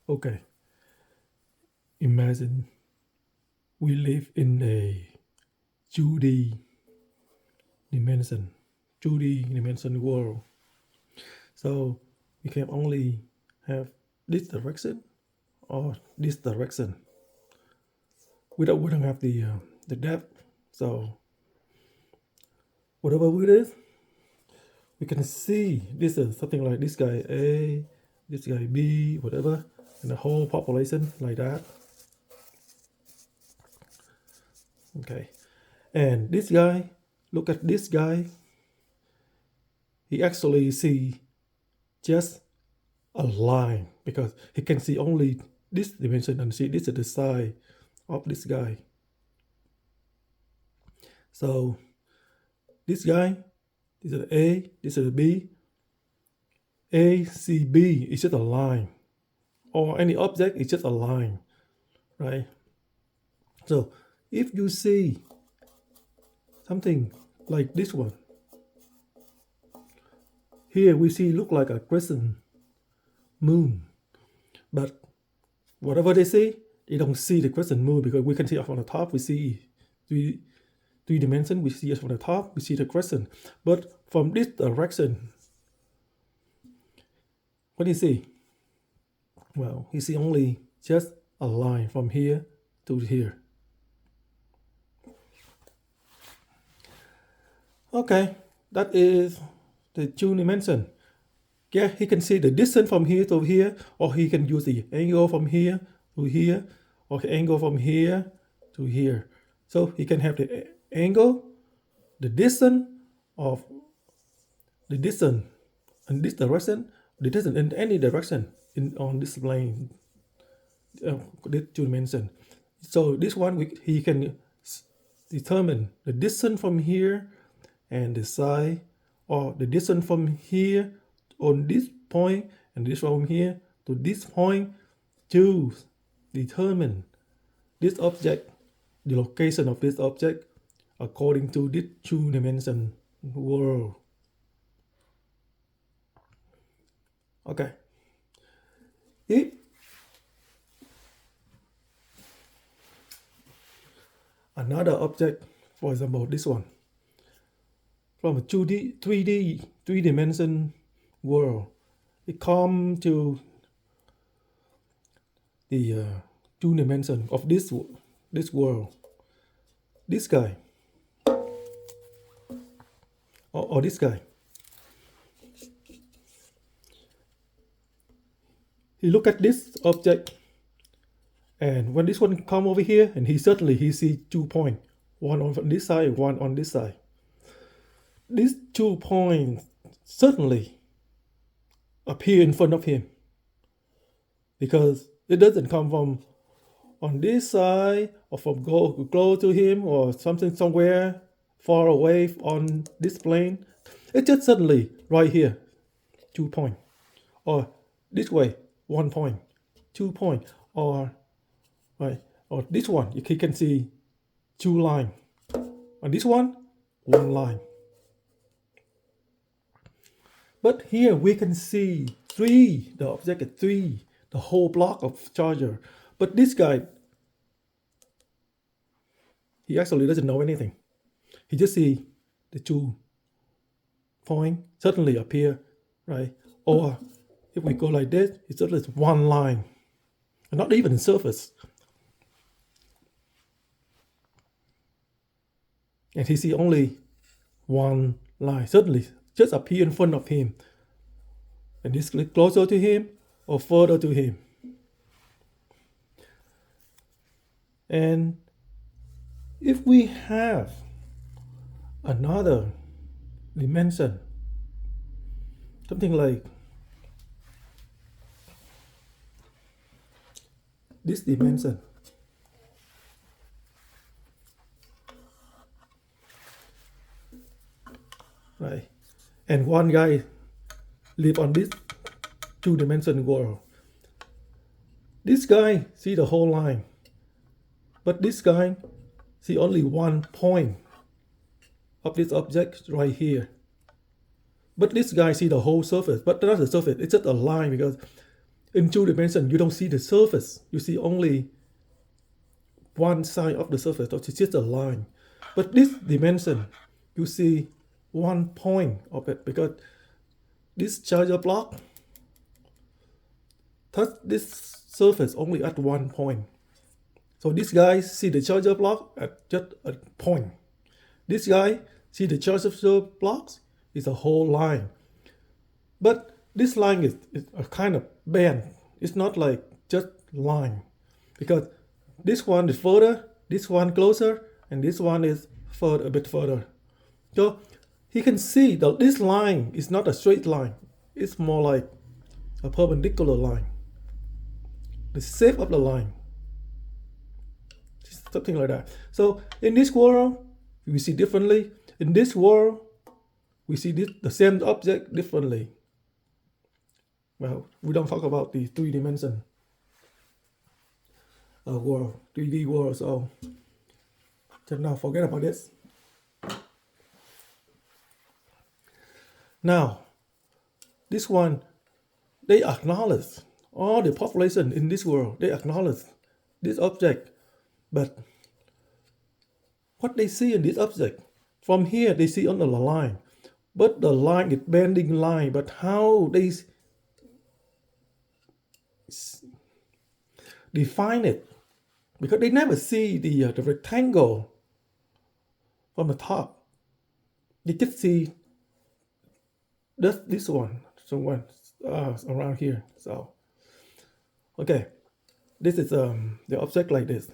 Okay, imagine we live in a 2D dimension, 2D dimension world. So we can only have this direction or this direction. We don't have the depth. So whatever we do, we can see this is something like this guy A, this guy B, whatever, and the whole population like that. Okay, and this guy, look at this guy. He actually see just a line because he can see only this dimension and see this is the side of this guy. So this guy, this is A, this is B. A, C, B is just a line, or any object is just a line, right? So if you see something like this one, here we see look like a crescent moon, but whatever they see, they don't see the crescent moon because we can see up on the top, we see three dimension, we see it from the top, we see the crescent. But from this direction, what do you see? Well, you see only just a line from here to here. Okay, that is the two dimension. Yeah, he can see the distance from here to here, or he can use the angle from here to here, or the angle from here to here. So he can have the angle, the distance of the distance in this direction, the distance in any direction on this plane, this two dimension. So this one he can determine the distance from here and the side, or the distance from here on this point and this from here to this point to determine this object, the location of this object according to this two dimension world. Okay. If another object, for example, this one, from a 2D, 3D, three-dimension world, it come to the two dimension of this world. This guy, or this guy, he look at this object, and when this one come over here, and he see 2 points, one on this side, one on this side. These 2 points certainly appear in front of him because it doesn't come from on this side or from close to him or something somewhere far away on this plane. It's just suddenly right here, 2 points, or this way, 1 point, 2 points, or right, or this one you can see 2 lines, and this one 1 line. But here we can see 3, the object is 3, the whole block of charger. But this guy, he actually doesn't know anything. He just see the 2 points suddenly appear, right? Or if we go like this, it's just 1 line, and not even the surface. And he see only 1 line suddenly just appear in front of him, and this click closer to him or further to him. And if we have another dimension, something like this dimension, right? And one guy live on this two-dimension world. This guy see the whole line, but this guy see only 1 point of this object right here. But this guy see the whole surface, but not the surface, it's just a line because in two dimensions, you don't see the surface. You see only one side of the surface, so it's just a line. But this dimension, you see one point of it, because this charger block touch this surface only at one point. So this guy see the charger block at just a point. This guy see the charger blocks is a whole line. But this line is a kind of bend. It's not like just line, because this one is further, this one closer, and this one is a bit further. So he can see that this line is not a straight line. It's more like a perpendicular line. The shape of the line, something like that. So in this world, we see differently. In this world, we see the same object differently. Well, we don't talk about the three-dimension world, 3D world, so just now forget about this. Now, this one, they acknowledge, all the population in this world, they acknowledge this object, but what they see in this object, from here they see on the line, but the line is bending line, but how they define it, because they never see the rectangle from the top. They just see this one, someone around here. So, okay, this is the object like this.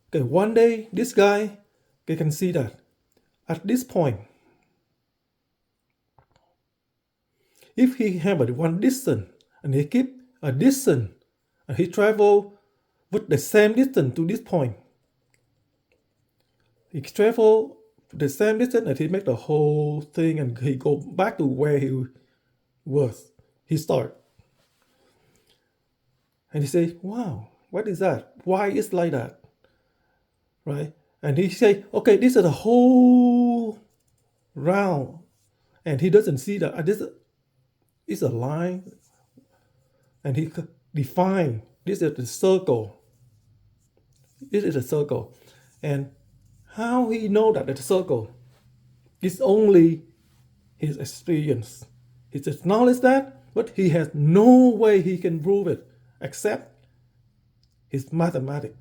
Okay, one day this guy, they can see that at this point, if he have a one distance and he keep a distance and he travel with the same distance to this point, he travel the same distance and he make the whole thing and he go back to where he was, he start. And he say, wow, what is that? Why is like that? Right? And he say, okay, this is a whole round. And he doesn't see that this is a line. And he define this is the circle. This is a circle. And how he know that it's a circle? It's only his experience. He just acknowledge that, but he has no way he can prove it except his mathematics.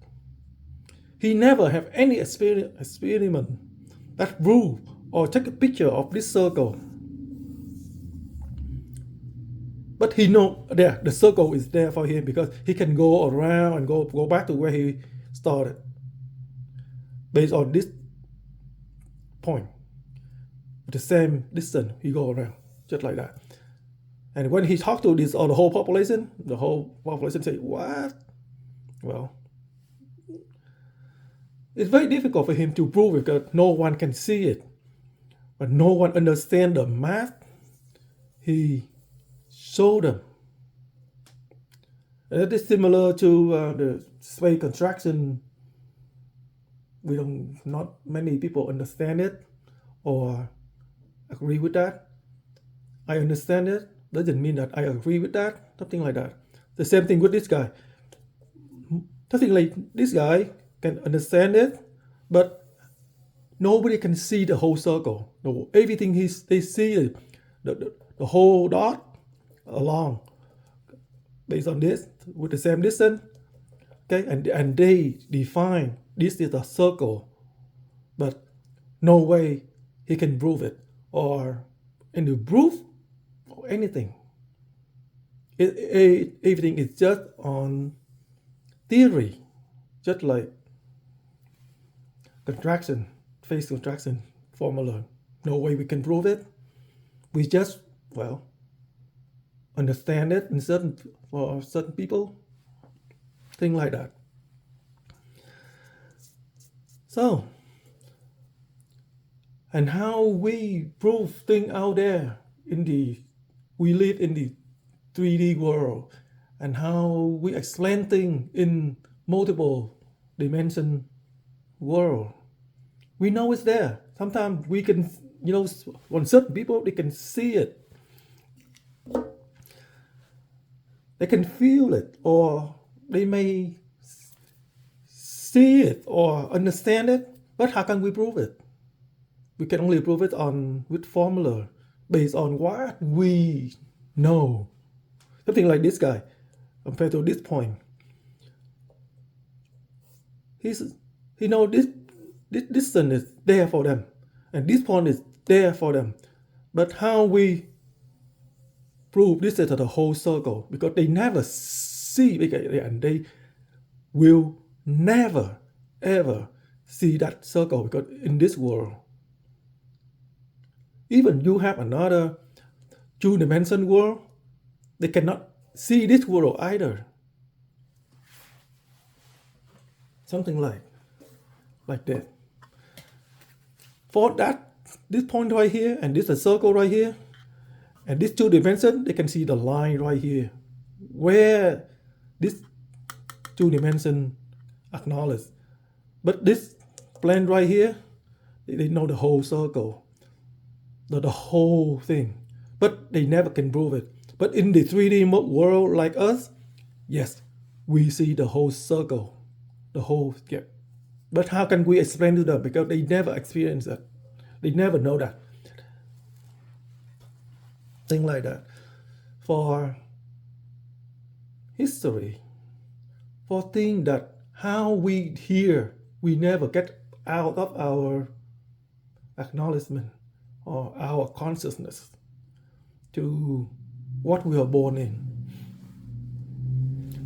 He never have any experiment that prove or take a picture of this circle. But he know there the circle is there for him because he can go around and go back to where he started based on this point. With the same distance, he go around just like that. And when he talked to this or the whole population say, what? Well, it's very difficult for him to prove it because no one can see it. But no one understands the math he showed them. And it is similar to the space contraction. Not many people understand it or agree with that. I understand it, doesn't mean that I agree with that, something like that. The same thing with this guy. Something like this guy can understand it, but nobody can see the whole circle. Everything they see the whole dot along based on this with the same distance. Okay, and they define this is a circle, but no way he can prove it or any proof or anything. Everything is just on theory, just like contraction, phase contraction formula. No way we can prove it. We just, understand it for certain people, thing like that. So, and how we prove things out there we live in the 3D world, and how we explain things in multiple dimension world. We know it's there. Sometimes we can, when certain people, they can see it. They can feel it, or they may see it or understand it, but how can we prove it? We can only prove it with formula based on what we know. Something like this guy, compared to this point. He know this sun is there for them, and this point is there for them. But how we prove this is the whole circle? Because they never see, and they will never ever see that circle, because in this world, even you have another two-dimension world, they cannot see this world either. Something like that. For that, this point right here, and this is a circle right here, and this two dimension, they can see the line right here, where this two dimension acknowledge. But this plane right here, they know the whole circle, the whole thing, but they never can prove it. But in the 3D world like us, yes, we see the whole circle, the whole, yeah. But how can we explain to them? Because they never experience that. They never know that. Thing like that. For history, for things that how we hear, we never get out of our acknowledgement or our consciousness to what we are born in.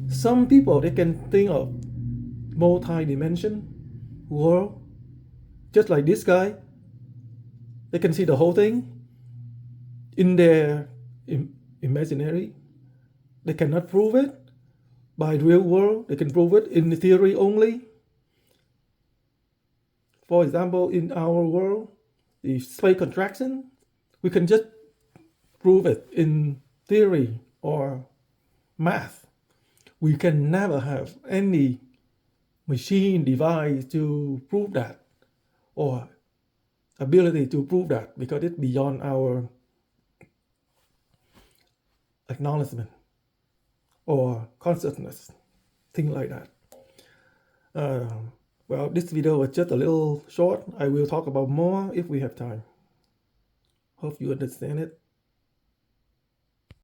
Some people, they can think of multi-dimension world, just like this guy. They can see the whole thing in their imaginary. They cannot prove it by real world. They can prove it in the theory only. For example, in our world, the space contraction, we can just prove it in theory or math. We can never have any machine device to prove that, or ability to prove that, because it's beyond our acknowledgement or consciousness, things like that. Well, this video was just a little short. I will talk about more if we have time. Hope you understand it.